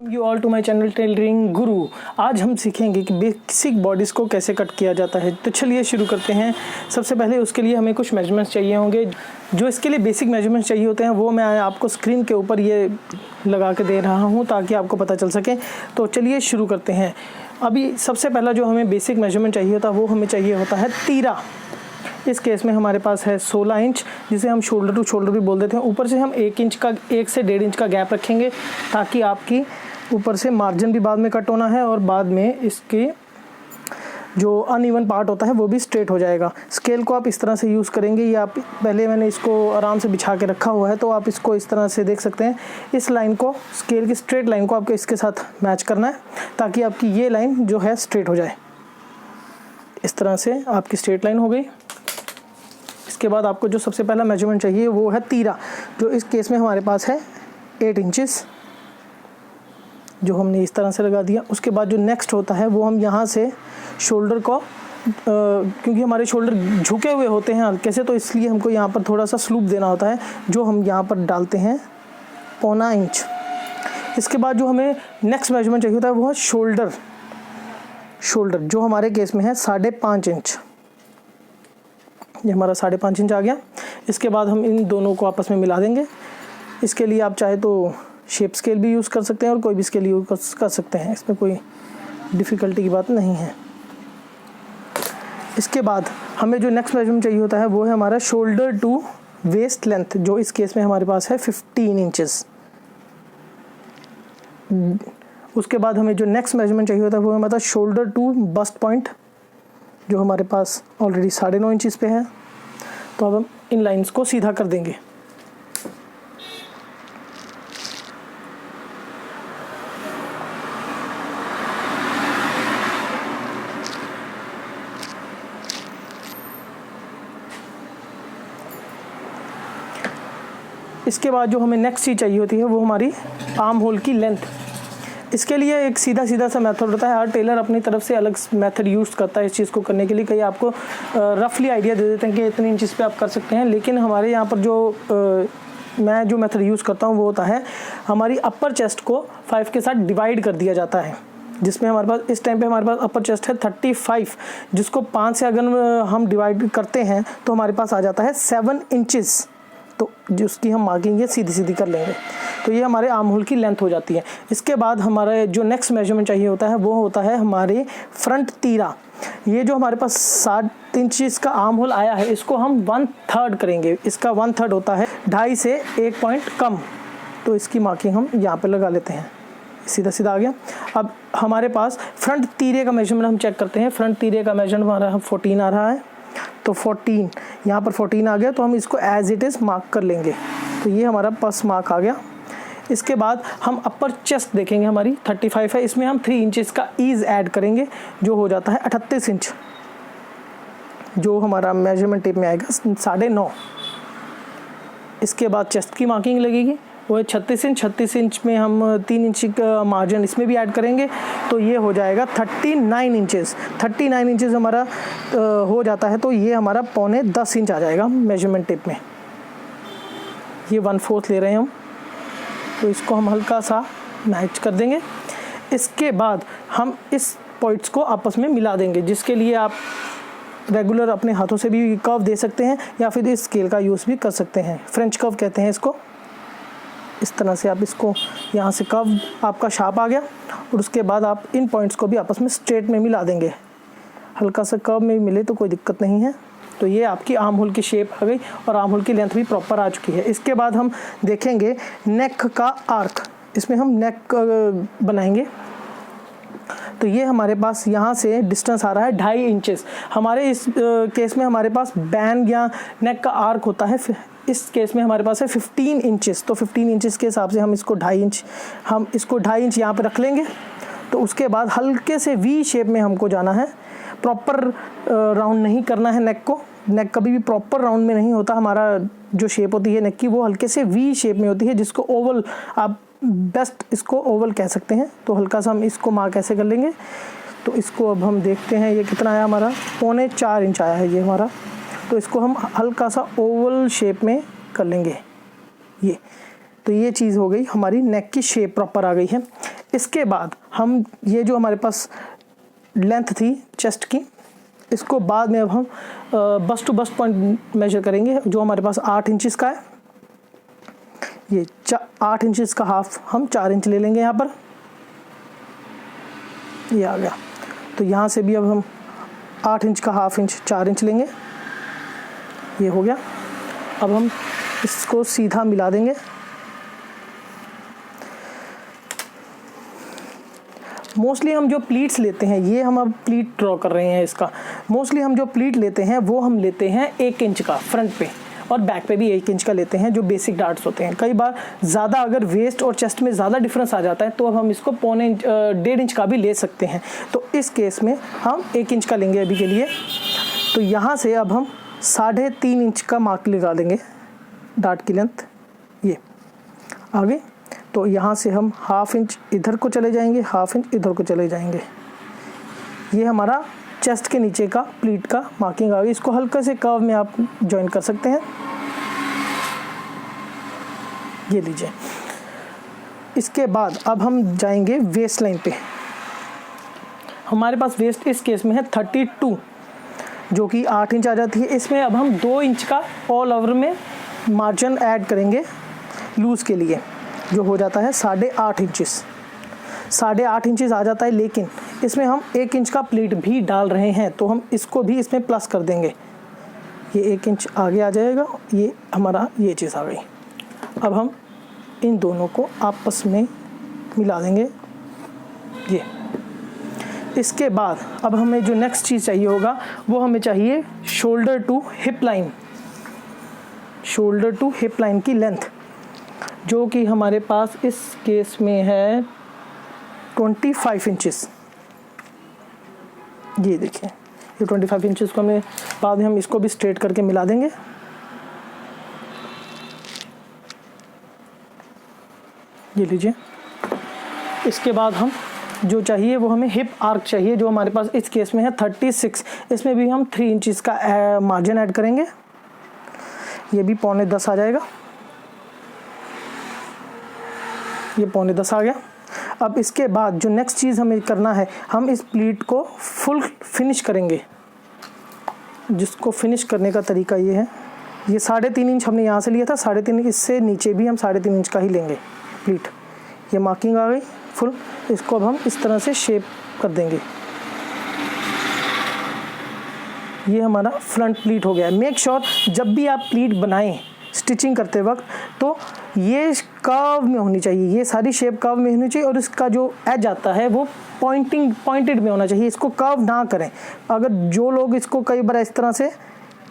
You all to my channel tailoring Guru. आज हम सीखेंगे कि बेसिक बॉडीज़ को कैसे कट किया जाता है। तो चलिए शुरू करते हैं। सबसे पहले उसके लिए हमें कुछ मेजरमेंट्स चाहिए होंगे। जो इसके लिए बेसिक मेजरमेंट्स चाहिए होते हैं वो मैं आपको स्क्रीन के ऊपर ये लगा के दे रहा हूँ ताकि आपको पता चल सके। तो चलिए शुरू करते हैं। अभी सबसे पहला जो हमें बेसिक मेजरमेंट चाहिए होता है वो हमें चाहिए होता है तीरा। इस केस में हमारे पास है 16 इंच, जिसे हम शोल्डर टू शोल्डर भी बोल देते हैं। ऊपर से हम 1 से 1.5 इंच का गैप रखेंगे ताकि आपकी ऊपर से मार्जिन भी बाद में कट होना है और बाद में इसके जो अनइवन पार्ट होता है वो भी स्ट्रेट हो जाएगा। स्केल को आप इस तरह से यूज़ करेंगे। ये आप पहले मैंने इसको आराम से बिछा के रखा हुआ है, तो आप इसको इस तरह से देख सकते हैं। इस लाइन को, स्केल की स्ट्रेट लाइन को आपको इसके साथ मैच करना है ताकि आपकी ये लाइन जो है स्ट्रेट हो जाए। इस तरह से आपकी स्ट्रेट लाइन हो गई। इसके बाद आपको जो सबसे पहला मेजरमेंट चाहिए वो है तीरा, जो इस केस में हमारे पास है 8 इंचेस, जो हमने इस तरह से लगा दिया। उसके बाद जो नेक्स्ट होता है वो हम यहाँ से शोल्डर को क्योंकि हमारे शोल्डर झुके हुए होते हैं हल्के से, तो इसलिए हमको यहाँ पर थोड़ा सा स्लूप देना होता है, जो हम यहाँ पर डालते हैं 0.25 इंच। इसके बाद जो हमें नेक्स्ट मेजरमेंट चाहिए होता है वो है शोल्डर, जो हमारे केस में है 5.5 इंच। ये हमारा 5.5 इंच आ गया। इसके बाद हम इन दोनों को आपस में मिला देंगे। इसके लिए आप चाहे तो शेप स्केल भी यूज़ कर सकते हैं और कोई भी स्केल यूज़ कर सकते हैं, इसमें कोई डिफ़िकल्टी की बात नहीं है। इसके बाद हमें जो नेक्स्ट मेजरमेंट चाहिए होता है वो है हमारा शोल्डर टू वेस्ट लेंथ, जो इस केस में हमारे पास है 15 इंचेस। उसके बाद हमें जो नेक्स्ट मेजरमेंट चाहिए होता है वो है हमारा शोल्डर टू बस्ट पॉइंट, जो हमारे पास ऑलरेडी 9.5 इंचेस पे है। तो अब हम इन लाइंस को सीधा कर देंगे। इसके बाद जो हमें नेक्स्ट चीज़ चाहिए होती है वो हमारी आर्म होल की लेंथ। इसके लिए एक सीधा सा मेथड होता है। हर टेलर अपनी तरफ से अलग मेथड यूज़ करता है इस चीज़ को करने के लिए। कई आपको रफली आइडिया दे देते हैं कि इतने इंचेस पे आप कर सकते हैं, लेकिन हमारे यहाँ पर जो मैं जो मेथड यूज़ करता हूँ वो होता है हमारी अपर चेस्ट को 5 के साथ डिवाइड कर दिया जाता है, जिसमें हमारे पास इस टाइम पे हमारे पास अपर चेस्ट है 35, जिसको 5 से अगर हम डिवाइड करते हैं तो हमारे पास आ जाता है 7 इंचेस। तो जिसकी हम मार्किंग ये सीधी कर लेंगे। तो ये हमारे आर्म होल की लेंथ हो जाती है। इसके बाद हमारे जो नेक्स्ट मेजरमेंट चाहिए होता है वो होता है हमारे फ्रंट तीरा। ये जो हमारे पास 7 इंचेस का आर्म होल आया है, इसको हम 1/3 करेंगे। इसका 1/3 होता है 2.5 से 1 पॉइंट कम। तो इसकी मार्किंग हम यहाँ पे लगा लेते हैं। सीधा आ गया। अब हमारे पास फ्रंट तीरे का मेजरमेंट हम चेक करते हैं। फ्रंट तीरे का मेजरमेंट हमारा 14 आ रहा है, तो 14 यहाँ पर 14 आ गया, तो हम इसको एज इट इज़ मार्क कर लेंगे। तो ये हमारा फर्स्ट मार्क आ गया। इसके बाद हम अपर चेस्ट देखेंगे, हमारी 35 है, इसमें हम 3 इंचेस का ईज ऐड करेंगे, जो हो जाता है 38 इंच, जो हमारा मेजरमेंट टेप में आएगा 9.5। इसके बाद चेस्ट की मार्किंग लगेगी, वो है 36 इंच में हम 3 इंच का मार्जिन इसमें भी ऐड करेंगे, तो ये हो जाएगा 39 इंचेस। 39 इंचेस हमारा हो जाता है, तो ये हमारा 9.25 इंच आ जाएगा मेजरमेंट टेप में। ये 1/4 ले रहे हैं हम, तो इसको हम हल्का सा मैच कर देंगे। इसके बाद हम इस पॉइंट्स को आपस में मिला देंगे, जिसके लिए आप रेगुलर अपने हाथों से भी कर्व दे सकते हैं या फिर इस स्केल का यूज़ भी कर सकते हैं। फ्रेंच कर्व कहते हैं इसको। इस तरह से आप इसको यहाँ से कर्व आपका शार्प आ गया, और उसके बाद आप इन पॉइंट्स को भी आपस में स्ट्रेट में मिला देंगे। हल्का सा कर्व में मिले तो कोई दिक्कत नहीं है। तो ये आपकी आर्म होल की शेप आ गई और आर्म होल की लेंथ भी प्रॉपर आ चुकी है। इसके बाद हम देखेंगे नेक का आर्क। इसमें हम नेक बनाएंगे, तो ये हमारे पास यहाँ से डिस्टेंस आ रहा है 2.5 इंचेस। हमारे इस केस में हमारे पास बैंड या नेक का आर्क होता है, इस केस में हमारे पास है 15 इंचेस। तो 15 इंचेस के हिसाब से हम इसको 2.5 इंच यहाँ पे रख लेंगे। तो उसके बाद हल्के से वी शेप में हमको जाना है। प्रॉपर राउंड नहीं करना है नेक को। नेक कभी भी प्रॉपर राउंड में नहीं होता। हमारा जो शेप होती है नेक की वो हल्के से वी शेप में होती है, जिसको ओवल, आप बेस्ट इसको ओवल कह सकते हैं। तो हल्का सा हम इसको मार्क ऐसे कर लेंगे। तो इसको अब हम देखते हैं ये कितना आया, हमारा 4.25 इंच आया है ये हमारा। तो इसको हम हल्का सा ओवल शेप में कर लेंगे ये। तो ये चीज़ हो गई, हमारी नेक की शेप प्रॉपर आ गई है। इसके बाद हम ये जो हमारे पास लेंथ थी चेस्ट की, इसको बाद में अब हम bust to bust point measure करेंगे, जो हमारे पास 8 इंचेस का है। ये 8 इंचेस का हाफ हम 4 इंच ले लेंगे यहाँ पर, ये आ गया। तो यहाँ से भी अब हम 8 इंच का हाफ इंच 4 इंच लेंगे, ये हो गया। अब हम इसको सीधा मिला देंगे। मोस्टली हम जो प्लीट्स लेते हैं, ये हम अब प्लीट ड्रॉ कर रहे हैं इसका, मोस्टली हम जो प्लीट लेते हैं वो हम लेते हैं 1 इंच का फ्रंट पे, और बैक पे भी 1 इंच का लेते हैं, जो बेसिक डार्ट्स होते हैं। कई बार ज़्यादा अगर वेस्ट और चेस्ट में ज़्यादा डिफरेंस आ जाता है तो अब हम इसको 1.5 इंच का भी ले सकते हैं। तो इस केस में हम 1 इंच का लेंगे अभी के लिए। तो यहाँ से अब हम 3.5 इंच का मार्क लगा देंगे डार्ट की लेंथ, ये आगे। तो यहाँ से हम हाफ इंच इधर को चले जाएंगे, हाफ इंच इधर को चले जाएंगे। ये हमारा चेस्ट के नीचे का प्लीट का मार्किंग आ गई। इसको हल्का से कर्व में आप ज्वाइन कर सकते हैं, ये लीजिए। इसके बाद अब हम जाएंगे वेस्ट लाइन पे। हमारे पास वेस्ट इस केस में है 32, जो कि 8 इंच आ जाती है। इसमें अब हम 2 इंच का ऑल ओवर में मार्जिन ऐड करेंगे लूज़ के लिए, जो हो जाता है 8.5 इंचेस। 8.5 इंचेस आ जाता है, लेकिन इसमें हम 1 इंच का प्लीट भी डाल रहे हैं, तो हम इसको भी इसमें प्लस कर देंगे। ये 1 इंच आगे आ जाएगा, ये हमारा ये चीज़ आ गई। अब हम इन दोनों को आपस में मिला देंगे, ये। इसके बाद अब हमें जो नेक्स्ट चीज़ चाहिए होगा वो हमें चाहिए shoulder to hip line, shoulder to hip line की लेंथ, जो कि हमारे पास इस केस में है 25 इंचेस। ये देखिए, ये 25 इंचेस को हमें बाद में हम इसको भी स्ट्रेट करके मिला देंगे। ये लीजिए। इसके बाद हम जो चाहिए वो हमें हिप आर्क चाहिए, जो हमारे पास इस केस में है 36। इसमें भी हम 3 इंचेस का मार्जिन ऐड करेंगे, ये भी 9.25 आ जाएगा। ये 9.25 आ गया। अब इसके बाद जो नेक्स्ट चीज़ हमें करना है, हम इस प्लीट को फुल फिनिश करेंगे, जिसको फिनिश करने का तरीका ये है। ये 3.5 इंच हमने यहाँ से लिया था, 3.5 इससे नीचे भी हम 3.5 इंच का ही लेंगे प्लीट। ये मार्किंग आ गई फुल। इसको अब हम इस तरह से शेप कर देंगे। ये हमारा फ्रंट प्लीट हो गया। मेक श्योर जब भी आप प्लीट बनाएं स्टिचिंग करते वक्त, तो ये कर्व में होनी चाहिए, ये सारी शेप कर्व में होनी चाहिए, और इसका जो एज आता है वो पॉइंटेड में होना चाहिए। इसको कर्व ना करें। अगर जो लोग इसको कई बार इस तरह से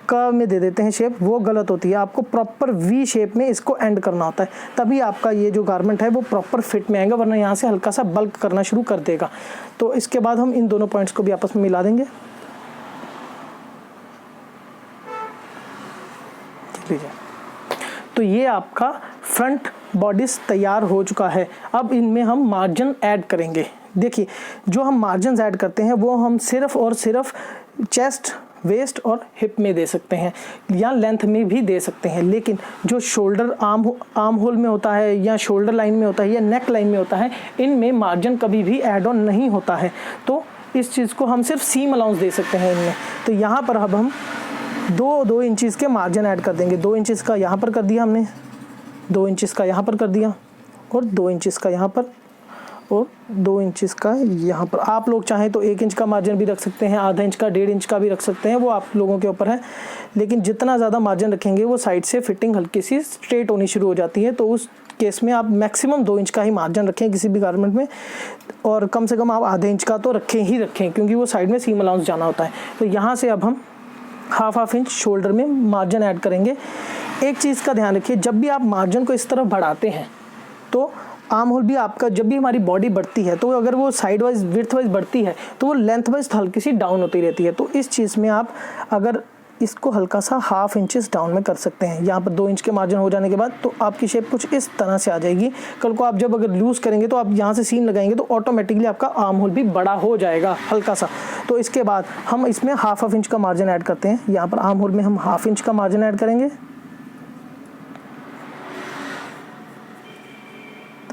कर्व में दे देते हैं शेप, वो गलत होती है। आपको प्रॉपर वी शेप में इसको एंड करना होता है, तभी आपका ये जो गारमेंट है वो प्रॉपर फिट में आएगा, वरना यहाँ से हल्का सा बल्क करना शुरू कर देगा। तो इसके बाद हम इन दोनों पॉइंट्स को भी आपस में मिला देंगे। लीजिए, तो ये आपका फ्रंट बॉडीज तैयार हो चुका है। अब इनमें हम मार्जिन ऐड करेंगे। देखिए, जो हम मार्जिन ऐड करते हैं वो हम सिर्फ और सिर्फ चेस्ट, वेस्ट और हिप में दे सकते हैं, या लेंथ में भी दे सकते हैं। लेकिन जो शोल्डर आर्म होल में होता है, या शोल्डर लाइन में होता है, या नेक लाइन में होता है, इनमें मार्जिन कभी भी ऐड ऑन नहीं होता है। तो इस चीज़ को हम सिर्फ सीम अलाउंस दे सकते हैं इनमें। तो यहाँ पर अब हम 2 इंचेस के मार्जिन ऐड कर देंगे। 2 इंचेस का यहाँ पर कर दिया हमने, 2 इंचेस का यहाँ पर कर दिया, और 2 इंचेस का यहाँ पर, और 2 इंचेस का यहाँ पर। आप लोग चाहें तो 1 इंच का मार्जिन भी रख सकते हैं, आधा इंच का, 1.5 इंच का भी रख सकते हैं, वो आप लोगों के ऊपर है। लेकिन जितना ज़्यादा मार्जिन रखेंगे वो साइड से फिटिंग हल्की सी स्ट्रेट होनी शुरू हो जाती है। तो उस केस में आप मैक्सिमम 2 इंच का ही मार्जिन रखें किसी भी गारमेंट में, और कम से कम आप आधे इंच का तो रखें ही रखें, क्योंकि वो साइड में सीम अलाउंस जाना होता है। तो यहाँ से अब हम हाफ इंच शोल्डर में मार्जिन ऐड करेंगे। एक चीज़ का ध्यान रखिए, जब भी आप मार्जिन को इस तरफ बढ़ाते हैं तो आर्म होल भी आपका, जब भी हमारी बॉडी बढ़ती है तो अगर वो साइड वाइज विड्थ वाइज बढ़ती है तो वो लेंथ वाइज हल्की सी डाउन होती रहती है। तो इस चीज़ में आप अगर इसको हल्का सा हाफ इंचेस डाउन में कर सकते हैं। यहाँ पर 2 इंच के मार्जिन हो जाने के बाद तो आपकी शेप कुछ इस तरह से आ जाएगी। कल को आप जब अगर लूज़ करेंगे तो आप यहाँ से सीन लगाएंगे तो ऑटोमेटिकली आपका आर्म होल भी बड़ा हो जाएगा हल्का सा। तो इसके बाद हम इसमें हाफ इंच का मार्जिन ऐड करते हैं। यहाँ पर आर्म होल में हम हाफ इंच का मार्जिन ऐड करेंगे।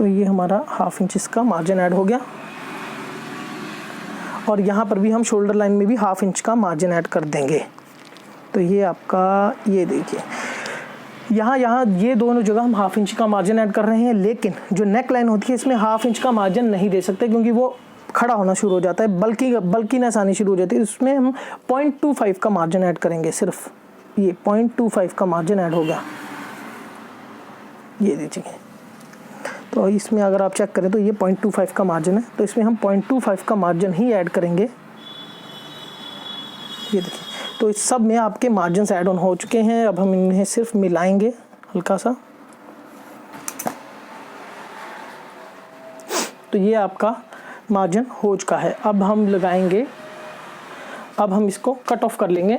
तो ये हमारा 1/2 इंच इसका मार्जिन ऐड हो गया, और यहाँ पर भी हम शोल्डर लाइन में भी 1/2 इंच का मार्जिन ऐड कर देंगे। तो ये आपका, ये देखिए यहाँ ये दोनों जगह हम 1/2 इंच का मार्जिन ऐड कर रहे हैं, लेकिन जो नेक लाइन होती है इसमें 1/2 इंच का मार्जिन नहीं दे सकते, क्योंकि वो खड़ा होना शुरू हो जाता है, बल्कीनेस आनी शुरू हो जाती है। इसमें हम 0.25 का मार्जिन ऐड करेंगे, सिर्फ ये 0.25 का मार्जिन ऐड होगा, ये देखिए। तो इसमें अगर आप चेक करें तो ये 0.25 का मार्जिन है, तो इसमें हम 0.25 का मार्जिन ही ऐड करेंगे, ये देखिए। तो इस सब में आपके मार्जिन ऐड ऑन हो चुके हैं। अब हम इन्हें सिर्फ मिलाएंगे हल्का सा। तो ये आपका मार्जिन हो चुका है। अब हम लगाएंगे, अब हम इसको कट ऑफ कर लेंगे।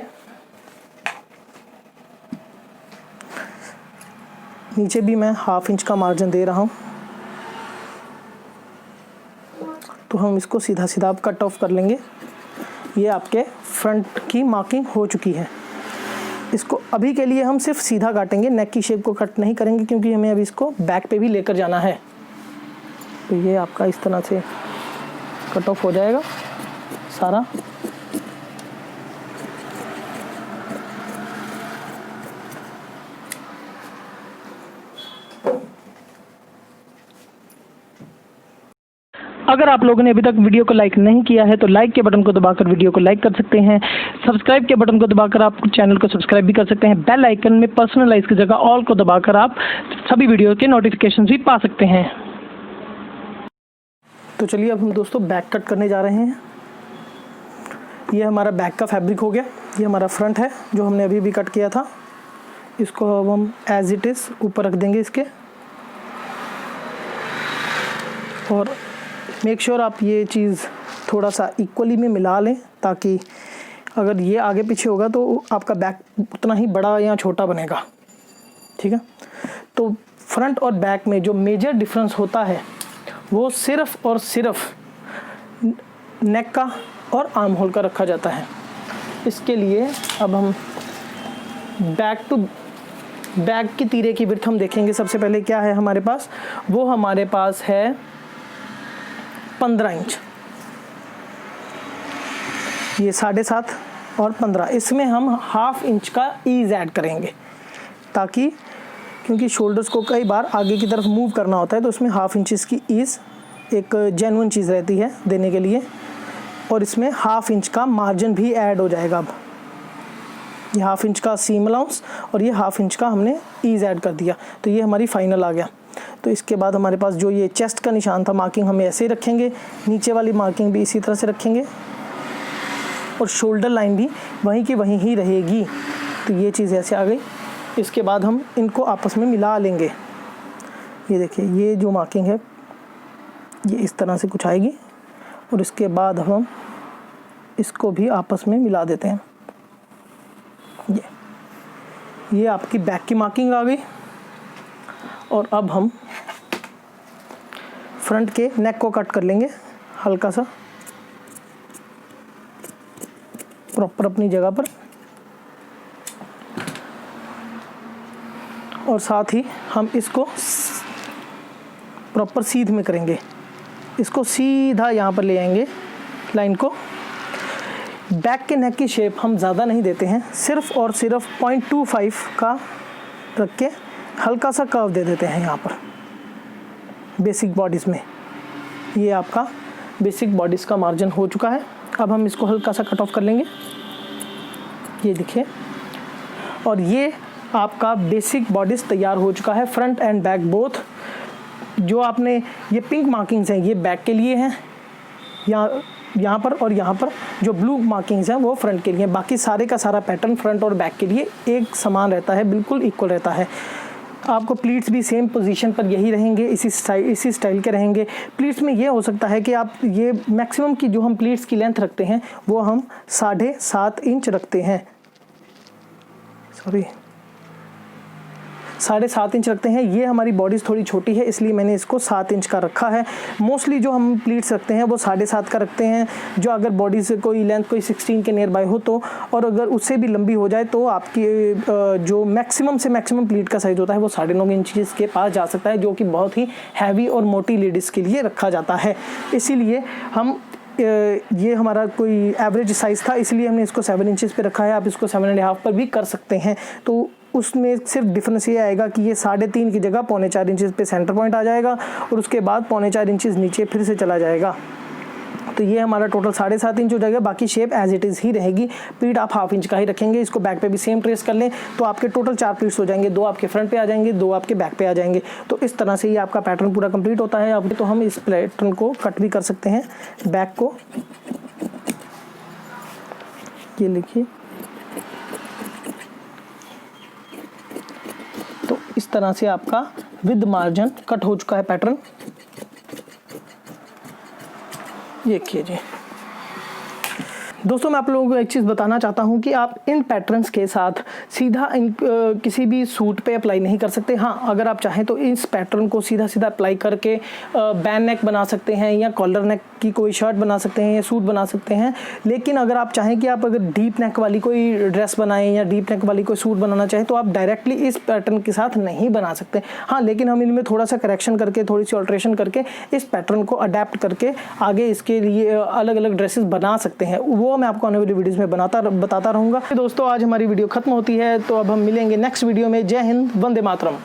नीचे भी मैं 1/2 इंच का मार्जिन दे रहा हूँ, तो हम इसको सीधा सीधा अब कट ऑफ कर लेंगे। ये आपके फ्रंट की मार्किंग हो चुकी है। इसको अभी के लिए हम सिर्फ सीधा काटेंगे, नेक की शेप को कट नहीं करेंगे, क्योंकि हमें अभी इसको बैक पे भी लेकर जाना है। तो ये आपका इस तरह से कट ऑफ हो जाएगा सारा। अगर आप लोगों ने अभी तक वीडियो को लाइक नहीं किया है तो लाइक के बटन को दबाकर वीडियो को लाइक कर सकते हैं। सब्सक्राइब के बटन को दबाकर आप चैनल को सब्सक्राइब भी कर सकते हैं। बेल आइकन में पर्सनलाइज की जगह ऑल को दबाकर आप सभी वीडियो के नोटिफिकेशन भी पा सकते हैं। तो चलिए अब हम दोस्तों बैक कट करने जा रहे हैं। ये हमारा बैक का फैब्रिक हो गया। ये हमारा फ्रंट है जो हमने अभी भी कट किया था। इसको अब हम एज इट इज़ ऊपर रख देंगे इसके, और मेक श्योर आप ये चीज़ थोड़ा सा इक्वली में मिला लें, ताकि अगर ये आगे पीछे होगा तो आपका बैक उतना ही बड़ा या छोटा बनेगा। ठीक है, तो फ्रंट और बैक में जो मेजर डिफरेंस होता है वो सिर्फ और सिर्फ नेक का और आर्म होल का रखा जाता है। इसके लिए अब हम बैक की तीरे की विड्थ हम देखेंगे। सबसे पहले क्या है हमारे पास, वो हमारे पास है 15 इंच। ये 7.5 और 15, इसमें हम 1/2 इंच का ईज ऐड करेंगे, ताकि क्योंकि शोल्डर्स को कई बार आगे की तरफ मूव करना होता है, तो उसमें 1/2 इंच की ईज एक जेन्युइन चीज़ रहती है देने के लिए। और इसमें 1/2 इंच का मार्जिन भी ऐड हो जाएगा। अब ये 1/2 इंच का सीम अलाउंस और ये 1/2 इंच का हमने ईज ऐड कर दिया, तो ये हमारी फाइनल आ गया। तो इसके बाद हमारे पास जो ये चेस्ट का निशान था, मार्किंग हमें ऐसे ही रखेंगे, नीचे वाली मार्किंग भी इसी तरह से रखेंगे, और शोल्डर लाइन भी वहीं की वहीं ही रहेगी। तो ये चीज़ ऐसे आ गई। इसके बाद हम इनको आपस में मिला लेंगे। ये देखिए, ये जो मार्किंग है ये इस तरह से कुछ आएगी, और इसके बाद हम इसको भी आपस में मिला देते हैं। ये आपकी बैक की मार्किंग आ गई। और अब हम फ्रंट के नेक को कट कर लेंगे हल्का सा, प्रॉपर अपनी जगह पर, और साथ ही हम इसको प्रॉपर सीध में करेंगे। इसको सीधा यहाँ पर ले आएंगे लाइन को। बैक के नेक की शेप हम ज़्यादा नहीं देते हैं, सिर्फ और सिर्फ 0.25 का रख के हल्का सा कर्व दे देते हैं यहाँ पर बेसिक बॉडीज़ में। ये आपका बेसिक बॉडीज़ का मार्जिन हो चुका है। अब हम इसको हल्का सा कट ऑफ कर लेंगे, ये देखिए। और ये आपका बेसिक बॉडीज़ तैयार हो चुका है, फ्रंट एंड बैक बोथ। जो आपने ये पिंक मार्किंग्स हैं ये बैक के लिए हैं, यहाँ पर, और यहाँ पर जो ब्लू मार्किंग्स हैं वो फ्रंट के लिए। बाकी सारे का सारा पैटर्न फ्रंट और बैक के लिए एक समान रहता है, बिल्कुल इक्वल रहता है। आपको प्लीट्स भी सेम पोजीशन पर यही रहेंगे, इसी स्टाइल के रहेंगे। प्लीट्स में ये हो सकता है कि आप ये मैक्सिमम की जो हम प्लीट्स की लेंथ रखते हैं वो हम 7.5 इंच रखते हैं, 7.5 इंच रखते हैं। ये हमारी बॉडीज़ थोड़ी छोटी है इसलिए मैंने इसको 7 इंच का रखा है। मोस्टली जो हम प्लीट्स रखते हैं वो 7.5 का रखते हैं, जो अगर बॉडी से कोई लेंथ कोई 16 के नियर बाय हो तो, और अगर उससे भी लंबी हो जाए तो आपकी जो मैक्सिमम से मैक्सिमम प्लीट का साइज़ होता है वो 9.5 इंचेस के पास जा सकता है, जो कि बहुत ही हैवी और मोटी लेडीज़ के लिए रखा जाता है। इसीलिए हम ये हमारा कोई एवरेज साइज़ था इसलिए हमने इसको 7 इंचेस पे रखा है। आप इसको 7.5 पर भी कर सकते हैं। तो उसमें सिर्फ डिफरेंस ये आएगा कि ये 3.5 की जगह 4.25 इंचेस पे सेंटर पॉइंट आ जाएगा और उसके बाद 4.25 इंचेस नीचे फिर से चला जाएगा। तो ये हमारा टोटल 7.5 इंच हो जाएगा। बाकी शेप एज इट इज़ ही रहेगी। प्लीट आप 1/2 इंच का ही रखेंगे। इसको बैक पे भी सेम ट्रेस कर लें तो आपके टोटल 4 प्लीट्स हो जाएंगे। 2 आपके फ्रंट पे आ जाएंगे, 2 आपके बैक पे आ जाएंगे। तो इस तरह से ये आपका पैटर्न पूरा कंप्लीट होता है। अब तो हम इस पैटर्न को कट भी कर सकते हैं। बैक को ये लिखिए, तो इस तरह से आपका विद मार्जिन कट हो चुका है पैटर्न। ये कीजिए दोस्तों, मैं आप लोगों को एक चीज़ बताना चाहता हूँ कि आप इन पैटर्न्स के साथ सीधा किसी भी सूट पे अप्लाई नहीं कर सकते। हाँ, अगर आप चाहें तो इस पैटर्न को सीधा सीधा अप्लाई करके बैन नेक बना सकते हैं या कॉलर नेक की कोई शर्ट बना सकते हैं या सूट बना सकते हैं। लेकिन अगर आप चाहें कि आप अगर डीप नेक वाली कोई ड्रेस बनाएं या डीप नेक वाली कोई सूट बनाना चाहें तो आप डायरेक्टली इस पैटर्न के साथ नहीं बना सकते। हाँ, लेकिन हम इनमें थोड़ा सा करेक्शन करके, थोड़ी सी ऑल्ट्रेशन करके इस पैटर्न को अडेप्ट करके आगे इसके लिए अलग अलग ड्रेसेस बना सकते हैं। वो मैं आपको आने वाली वीडियोस में बताता रहूँगा। दोस्तों, आज हमारी वीडियो खत्म होती है, तो अब हम मिलेंगे नेक्स्ट वीडियो में। जय हिंद, वंदे मातरम।